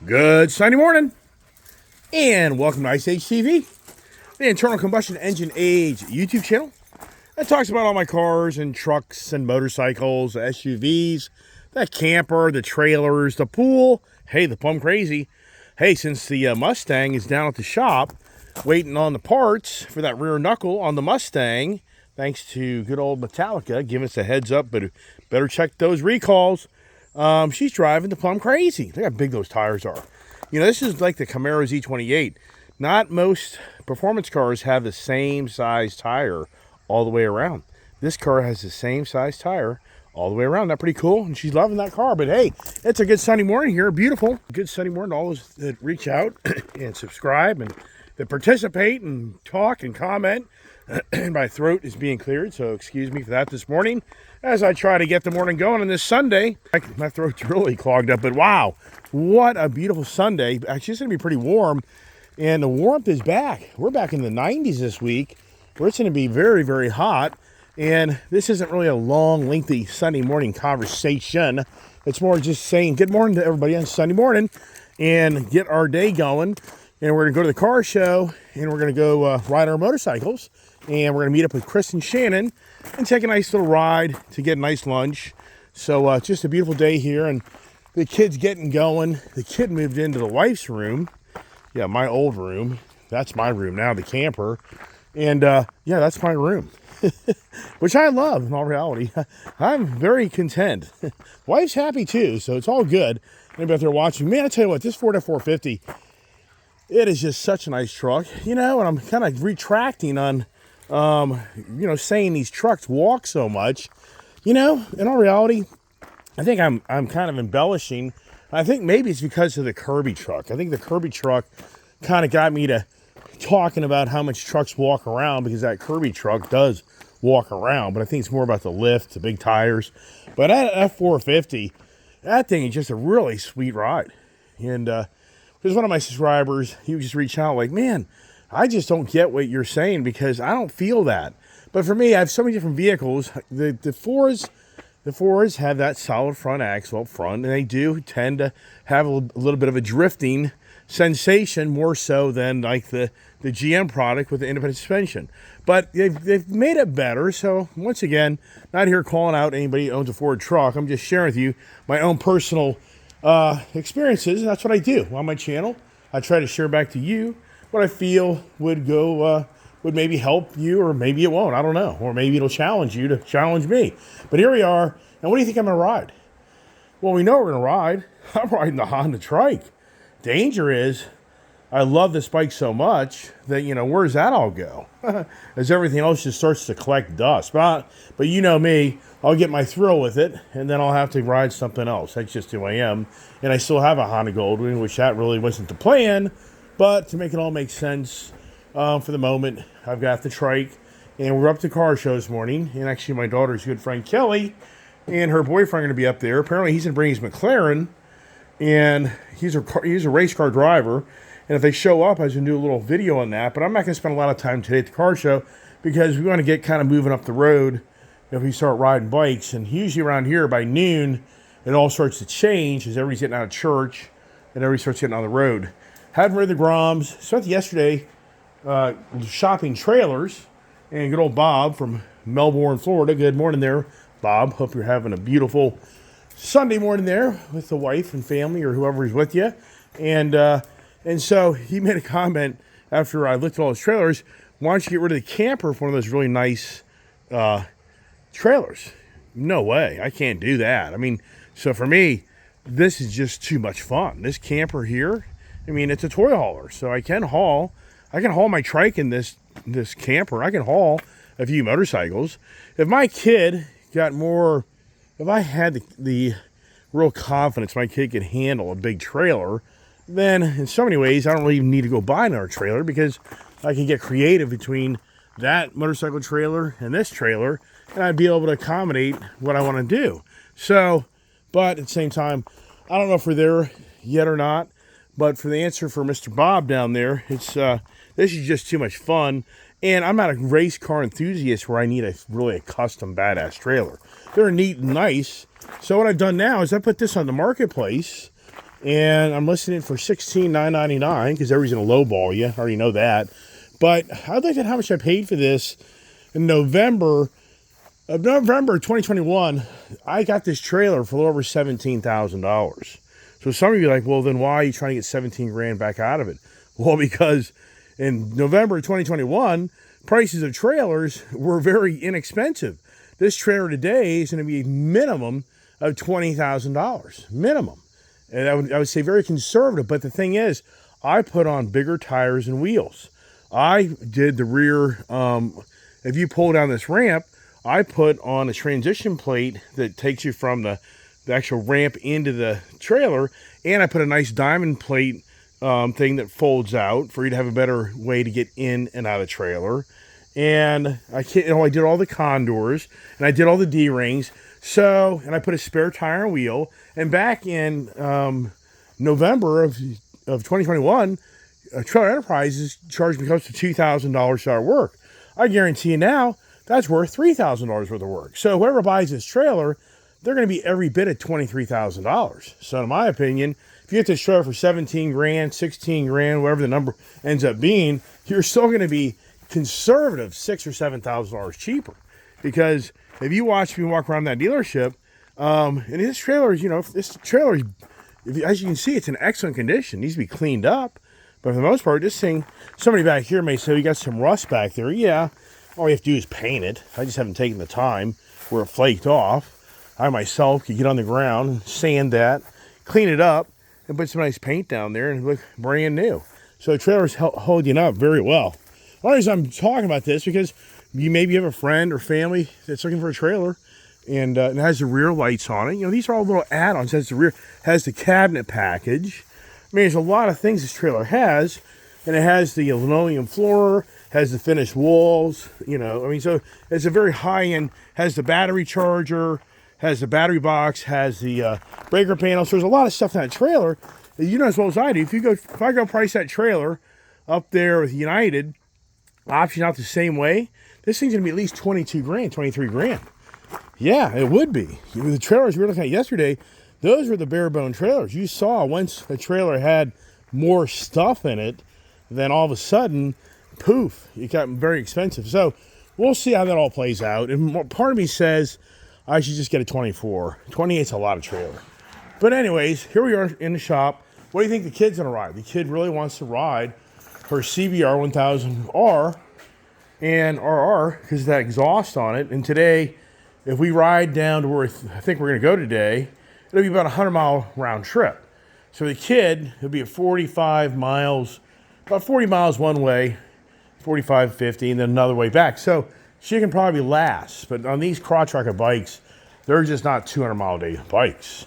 Good Sunday morning, and welcome to Ice Age TV, the internal combustion engine age YouTube channel that talks about all my cars and trucks and motorcycles, SUVs, the camper, the trailers, the pool, hey, the plum crazy. Hey, since the Mustang is down at the shop waiting on the parts for that rear knuckle on the Mustang, thanks to good old Metallica giving us a heads up, but better check those recalls. She's driving the plum crazy. Look how big those tires are. You know, this is like the Camaro Z28. Not most performance cars have the same size tire all the way around. This car has the same size tire all the way around. That's pretty cool, and she's loving that car. But hey, it's a good sunny morning here. Beautiful. Good sunny morning to all those that reach out and subscribe and that participate and talk and comment. My throat is being cleared, so excuse me for that this morning as I try to get the morning going on this Sunday. My throat's really clogged up, but wow, what a beautiful Sunday. Actually, it's going to be pretty warm, and the warmth is back. We're back in the 90s this week, where it's going to be very, very hot, and this isn't really a long, lengthy Sunday morning conversation. It's more just saying good morning to everybody on Sunday morning and get our day going. And we're going to go to the car show, and we're going to go ride our motorcycles. And we're going to meet up with Chris and Shannon and take a nice little ride to get a nice lunch. So it's just a beautiful day here, and the kid's getting going. The kid moved into the wife's room. Yeah, my old room. That's my room now, the camper. And yeah, that's my room, which I love in all reality. I'm very content. Wife's happy too, so it's all good. Anybody out there watching, man, I tell you what, this Ford F450, it is just such a nice truck, you know, and I'm kind of retracting on, saying these trucks walk so much. You know, in all reality, I think I'm kind of embellishing. I think maybe it's because of the Kirby truck. I think the Kirby truck kind of got me to talking about how much trucks walk around, because that Kirby truck does walk around, but I think it's more about the lift, the big tires. But that F450, that thing is just a really sweet ride. And, there's one of my subscribers, he was just reaching out like, man, I just don't get what you're saying because I don't feel that. But for me, I have so many different vehicles. The Fords have that solid front axle up front, and they do tend to have a little bit of a drifting sensation, more so than like the GM product with the independent suspension. But they've made it better. So once again, not here calling out anybody who owns a Ford truck. I'm just sharing with you my own personal experiences, and that's what I do on my channel. I try to share back to you what I feel would maybe help you, or maybe it won't. I don't know. Or maybe it'll challenge you to challenge me. But here we are. And what do you think I'm going to ride? Well, we know we're going to ride. I'm riding the Honda Trike. Danger is, I love this bike so much that, you know, where does that all go? As everything else just starts to collect dust. But you know me, I'll get my thrill with it, and then I'll have to ride something else. That's just who I am. And I still have a Honda Goldwing, which that really wasn't the plan. But to make it all make sense, for the moment, I've got the Trike. And we're up to car show this morning. And actually, my daughter's good friend Kelly and her boyfriend are going to be up there. Apparently, he's going to bring his McLaren. And he's a race car driver. And if they show up, I was going to do a little video on that. But I'm not going to spend a lot of time today at the car show because we want to get kind of moving up the road if we start riding bikes. And usually around here by noon, it all starts to change as everybody's getting out of church and everybody starts getting on the road. Hadn't read the Groms. Spent yesterday shopping trailers. And good old Bob from Melbourne, Florida. Good morning there, Bob. Hope you're having a beautiful Sunday morning there with the wife and family or whoever is with you. And so he made a comment after I looked at all his trailers. Why don't you get rid of the camper for one of those really nice trailers? No way. I can't do that. I mean, so for me, this is just too much fun. This camper here, I mean, it's a toy hauler. So I can haul my Trike in this camper. I can haul a few motorcycles. If my kid got more, if I had the real confidence my kid could handle a big trailer, then in so many ways, I don't really even need to go buy another trailer because I can get creative between that motorcycle trailer and this trailer, and I'd be able to accommodate what I want to do. So, but at the same time, I don't know if we're there yet or not, but for the answer for Mr. Bob down there, it's this is just too much fun, and I'm not a race car enthusiast where I need a custom badass trailer. They're neat and nice, so what I've done now is I put this on the marketplace. and I'm listing it for $16,999 because everybody's going to lowball you. I already know that. But I'd like to know how much I paid for this in November 2021. I got this trailer for a little over $17,000. So some of you are like, well, then why are you trying to get 17 grand back out of it? Well, because in November 2021, prices of trailers were very inexpensive. This trailer today is going to be a minimum of $20,000, minimum. And I would say very conservative. But the thing is, I put on bigger tires and wheels. I did the rear, if you pull down this ramp, I put on a transition plate that takes you from the actual ramp into the trailer, and I put a nice diamond plate thing that folds out for you to have a better way to get in and out of the trailer. And I did all the condors, and I did all the D-rings. So, and I put a spare tire and wheel. And back in November of 2021, Trailer Enterprises charged me close to $2,000 for our work. I guarantee you now, that's worth $3,000 worth of work. So whoever buys this trailer, they're going to be every bit at $23,000. So in my opinion, if you get this trailer for 17 grand, 16 grand, whatever the number ends up being, you're still going to be conservative $6,000 or $7,000 cheaper. Because if you watch me walk around that dealership, and this trailer is, as you can see, it's in excellent condition. It needs to be cleaned up. But for the most part, this thing, somebody back here may say, you got some rust back there. Yeah, all you have to do is paint it. I just haven't taken the time where it flaked off. I myself could get on the ground and sand that, clean it up, and put some nice paint down there and look brand new. So the trailer's holding up very well. The only reason I'm talking about this because you maybe have a friend or family that's looking for a trailer and it has the rear lights on it. These are all little add-ons. It has the cabinet package. I mean, there's a lot of things this trailer has, and it has the linoleum floor, has the finished walls, so it's a very high-end, has the battery charger, has the battery box, has the breaker panel. So there's a lot of stuff in that trailer that you know as well as I do. If I go price that trailer up there with United, option out the same way, this thing's going to be at least 22 grand, 23 grand. Yeah, it would be. The trailers we were looking at yesterday, those were the bare bone trailers. You saw once a trailer had more stuff in it, then all of a sudden, poof, it got very expensive. So we'll see how that all plays out. And part of me says I should just get a 24. 28's a lot of trailer. But anyways, here we are in the shop. What do you think the kid's going to ride? The kid really wants to ride her CBR 1000R and RR because of that exhaust on it. And today, if we ride down to where I think we're going to go today, it'll be about a 100-mile round trip. So the kid, it'll be at 45 miles, about 40 miles one way, 45, 50, and then another way back. So she can probably last. But on these crotch rocket bikes, they're just not 200-mile-a-day bikes.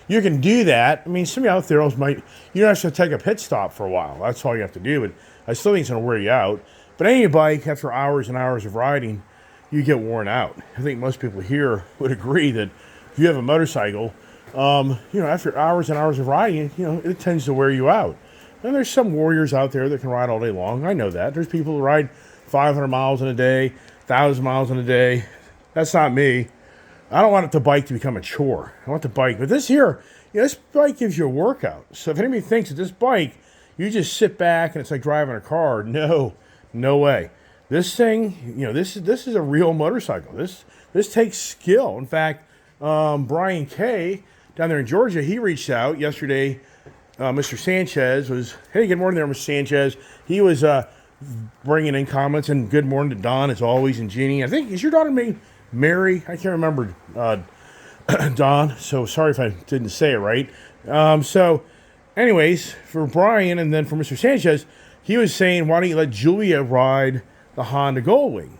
You can do that. I mean, some of you out there you don't have to take a pit stop for a while. That's all you have to do. But I still think it's going to wear you out. But any bike, after hours and hours of riding, you get worn out. I think most people here would agree that if you have a motorcycle, after hours and hours of riding, it tends to wear you out. And there's some warriors out there that can ride all day long. I know that. There's people who ride 500 miles in a day, 1,000 miles in a day. That's not me. I don't want the bike to become a chore. I want the bike. But this here, this bike gives you a workout. So if anybody thinks that this bike, you just sit back and it's like driving a car, no way. This thing, this is a real motorcycle. This takes skill. In fact, Brian K. down there in Georgia, he reached out yesterday. Mr. Sanchez was, hey, good morning there, Mr. Sanchez. He was bringing in comments, and good morning to Don, as always, and Jeannie. I think, is your daughter named Mary? I can't remember, Don, so sorry if I didn't say it right. So, anyways, for Brian and then for Mr. Sanchez, he was saying, why don't you let Julia ride the Honda Goldwing?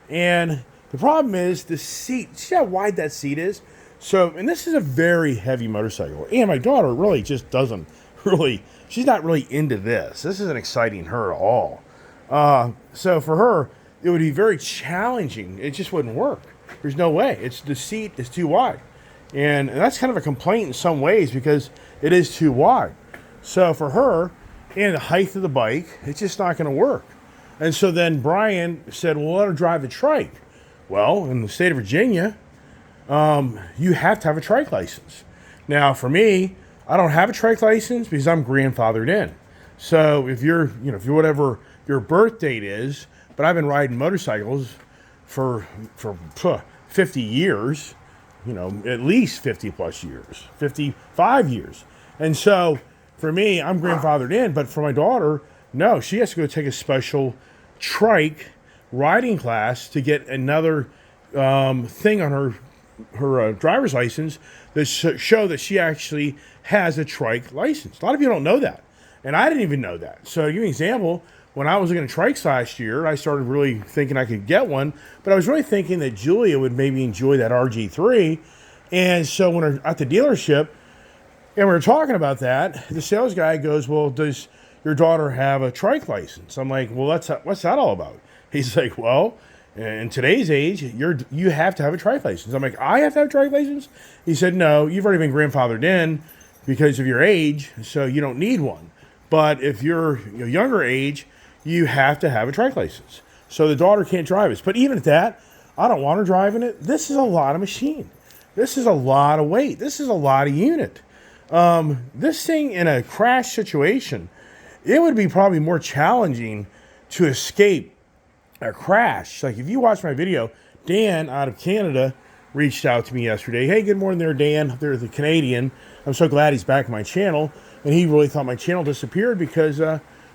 And the problem is the seat. See how wide that seat is? So, and this is a very heavy motorcycle. And my daughter really just she's not really into this. This isn't exciting her at all. So for her, it would be very challenging. It just wouldn't work. There's no way. The seat is too wide. And that's kind of a complaint in some ways because it is too wide. So for her, and the height of the bike, it's just not going to work. And so then Brian said, well, let her drive the Trike. Well, in the state of Virginia, you have to have a Trike license. Now, for me, I don't have a trike license because I'm grandfathered in. So if you're, if you're whatever your birth date is, but I've been riding motorcycles for 50 years, at least 50 plus years, 55 years. And so for me, I'm grandfathered in, but for my daughter, no, she has to go take a special trike riding class to get another thing on her driver's license that show that she actually has a trike license. A lot of people don't know that, and I didn't even know that. So, give you an example. When I was looking at trikes last year, I started really thinking I could get one, but I was really thinking that Julia would maybe enjoy that RG3. And so when we're at the dealership and we were talking about that, the sales guy goes, "Well, does your daughter have a trike license?" I'm like, "Well, what's that all about?" He's like, "Well, in today's age, you have to have a trike license." I'm like, "I have to have a trike license?" He said, "No, you've already been grandfathered in because of your age, so you don't need one. But if you're a younger age, you have to have a trike license." So the daughter can't drive us. But even at that, I don't want her driving it. This is a lot of machine. This is a lot of weight. This is a lot of unit. This thing in a crash situation, it would be probably more challenging to escape a crash. Like if you watch my video, Dan out of Canada reached out to me yesterday. "Hey, good morning there, Dan." They're the Canadian. I'm so glad he's back on my channel. And he really thought my channel disappeared because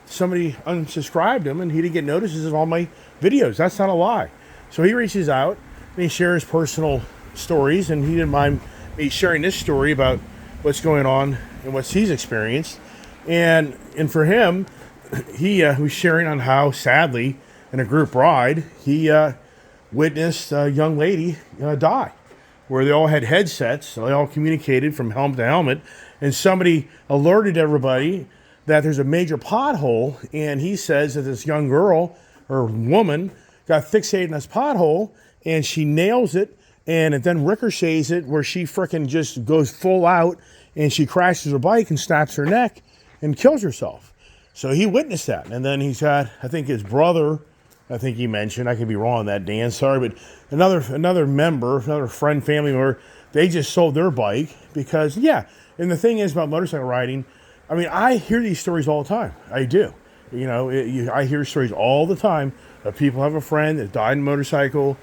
somebody unsubscribed him and he didn't get notices of all my videos. That's not a lie. So he reaches out and he shares personal stories, and he didn't mind me sharing this story about what's going on and what he's experienced. And for him, he was sharing on how, sadly, in a group ride, he witnessed a young lady die, where they all had headsets, so they all communicated from helmet to helmet, and somebody alerted everybody that there's a major pothole, and he says that this young girl or woman got fixated in this pothole, and she nails it, and it then ricochets it where she frickin' just goes full out, and she crashes her bike and snaps her neck and kills herself. So he witnessed that, and then he's got, I think his brother, I think he mentioned, I could be wrong on that, Dan, sorry, but another member, another friend, family member, they just sold their bike because, yeah, and the thing is about motorcycle riding, I mean, I hear these stories all the time. I do. I hear stories all the time of people have a friend that died in a motorcycle,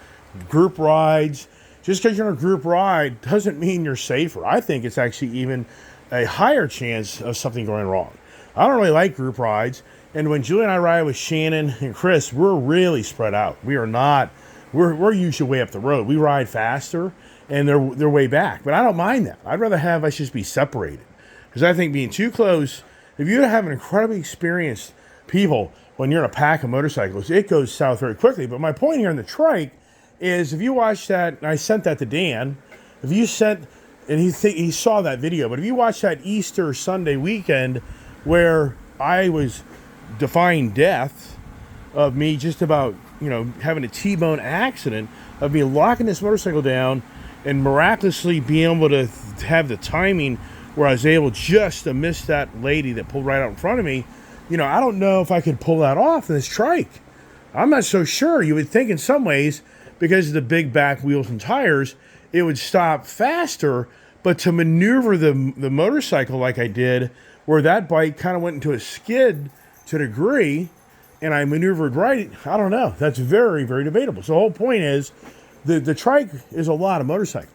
group rides. Just because you're in a group ride doesn't mean you're safer. I think it's actually even a higher chance of something going wrong. I don't really like group rides. And when Julie and I ride with Shannon and Chris, we're really spread out. We are not, we're usually way up the road. We ride faster and they're way back. But I don't mind that. I'd rather have us just be separated. Because I think being too close, if you have an incredibly experienced people when you're in a pack of motorcycles, it goes south very quickly. But my point here in the trike is if you watch that, and I sent that to Dan, if you sent, and he saw that video, but if you watch that Easter Sunday weekend where I was defying death of me just about, having a T-bone accident, of me locking this motorcycle down and miraculously being able to have the timing where I was able just to miss that lady that pulled right out in front of me, I don't know if I could pull that off in this trike. I'm not so sure. You would think in some ways, because of the big back wheels and tires, it would stop faster, but to maneuver the motorcycle like I did, where that bike kind of went into a skid to a degree, and I maneuvered right, I don't know. That's very, very debatable. So the whole point is, the trike is a lot of motorcycle.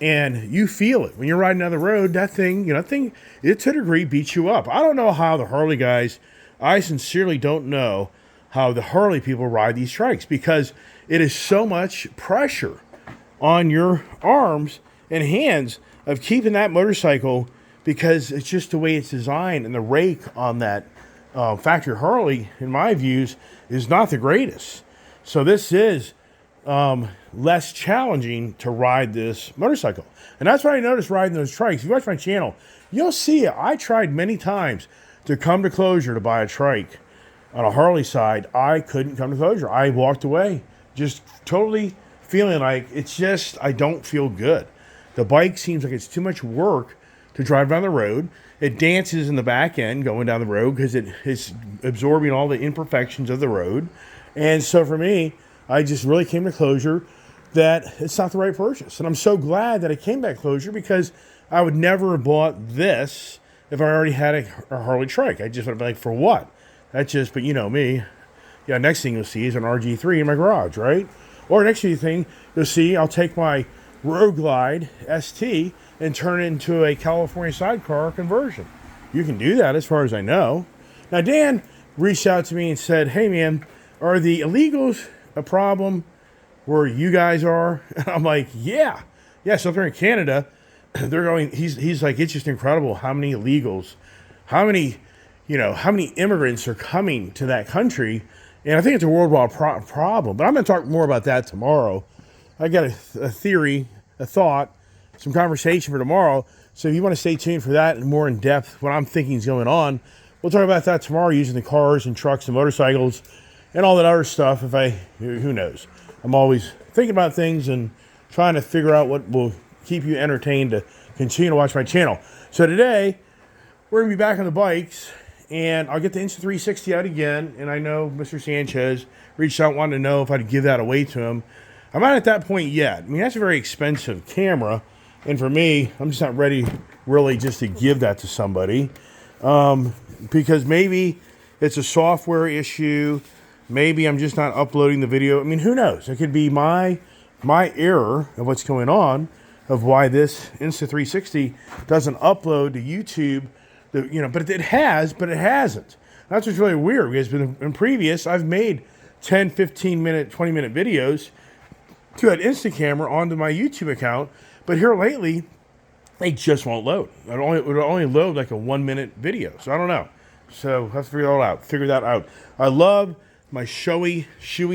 And you feel it. When you're riding down the road, that thing, it to a degree beats you up. I don't know how the Harley guys, I sincerely don't know how the Harley people ride these trikes, because it is so much pressure on your arms and hands of keeping that motorcycle, because it's just the way it's designed, and the rake on that factory Harley, in my views, is not the greatest. So this is less challenging to ride this motorcycle. And that's what I noticed riding those trikes. If you watch my channel, you'll see it. I tried many times to come to closure to buy a trike. On a Harley side, I couldn't come to closure. I walked away, just totally feeling like I don't feel good. The bike seems like it's too much work to drive down the road. It dances in the back end going down the road because it's absorbing all the imperfections of the road. And so for me, I just really came to closure that it's not the right purchase. And I'm so glad that I came back closure, because I would never have bought this if I already had a Harley Trike. I just would have been like, for what? That's just, but you know me. Yeah, next thing you'll see is an RG3 in my garage, right? Or next thing you'll see, I'll take my Road Glide ST and turn it into a California sidecar conversion. You can do that as far as I know. Now, Dan reached out to me and said, hey, man, are the illegals a problem where you guys are? And I'm like, yeah. Yes, up there in Canada, they're going, he's like, it's just incredible how many illegals, how many immigrants are coming to that country. And I think it's a worldwide problem. But I'm going to talk more about that tomorrow. I got a theory, a thought, some conversation for tomorrow. So if you want to stay tuned for that and more in depth, what I'm thinking is going on, we'll talk about that tomorrow using the cars and trucks and motorcycles and all that other stuff. Who knows? I'm always thinking about things and trying to figure out what will keep you entertained to continue to watch my channel. So today, we're going to be back on the bikes, and I'll get the Insta360 out again. And I know Mr. Sanchez reached out, wanted to know if I'd give that away to him. I'm not at that point yet. I mean, that's a very expensive camera. And for me, I'm just not ready really just to give that to somebody. Because maybe it's a software issue. Maybe I'm just not uploading the video. I mean, who knows? It could be my error of what's going on, of why this Insta360 doesn't upload to YouTube. But it has, but it hasn't. That's what's really weird, because in previous, I've made 10, 15 minute, 20 minute videos to an Insta camera onto my YouTube account. But here lately, they just won't load. It would only load like a 1 minute video. So I don't know. So I have to figure that out. I love my showy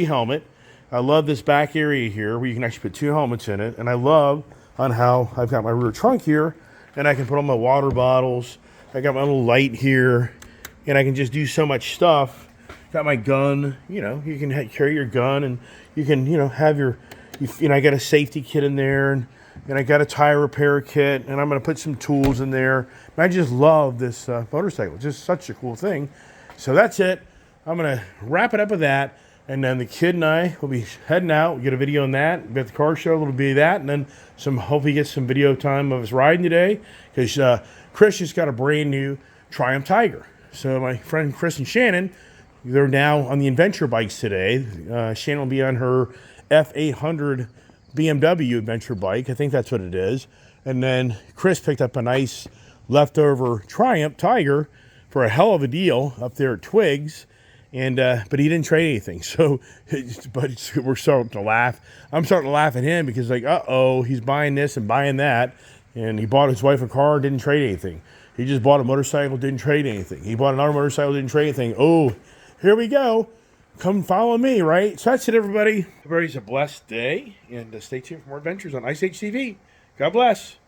helmet. I love this back area here where you can actually put two helmets in it. And I love on how I've got my rear trunk here, and I can put on my water bottles. I got my little light here, and I can just do so much stuff. Got my gun, you can carry your gun, and you can, have your, I got a safety kit in there, and I got a tire repair kit, and I'm going to put some tools in there. And I just love this motorcycle. It's just such a cool thing. So that's it. I'm going to wrap it up with that. And then the kid and I will be heading out. We'll get a video on that. We'll be at the car show, a little bit of that. And then hopefully get some video time of us riding today. Because Chris just got a brand new Triumph Tiger. So my friend Chris and Shannon, they're now on the adventure bikes today. Shannon will be on her F800 BMW adventure bike. I think that's what it is. And then Chris picked up a nice leftover Triumph Tiger for a hell of a deal up there at Twigs. And but he didn't trade anything. So, we're starting to laugh. I'm starting to laugh at him because he's buying this and buying that. And he bought his wife a car, didn't trade anything. He just bought a motorcycle, didn't trade anything. He bought another motorcycle, didn't trade anything. Oh, here we go. Come follow me, right? So that's it, everybody. Everybody's a blessed day. And stay tuned for more adventures on Ice Age TV. God bless.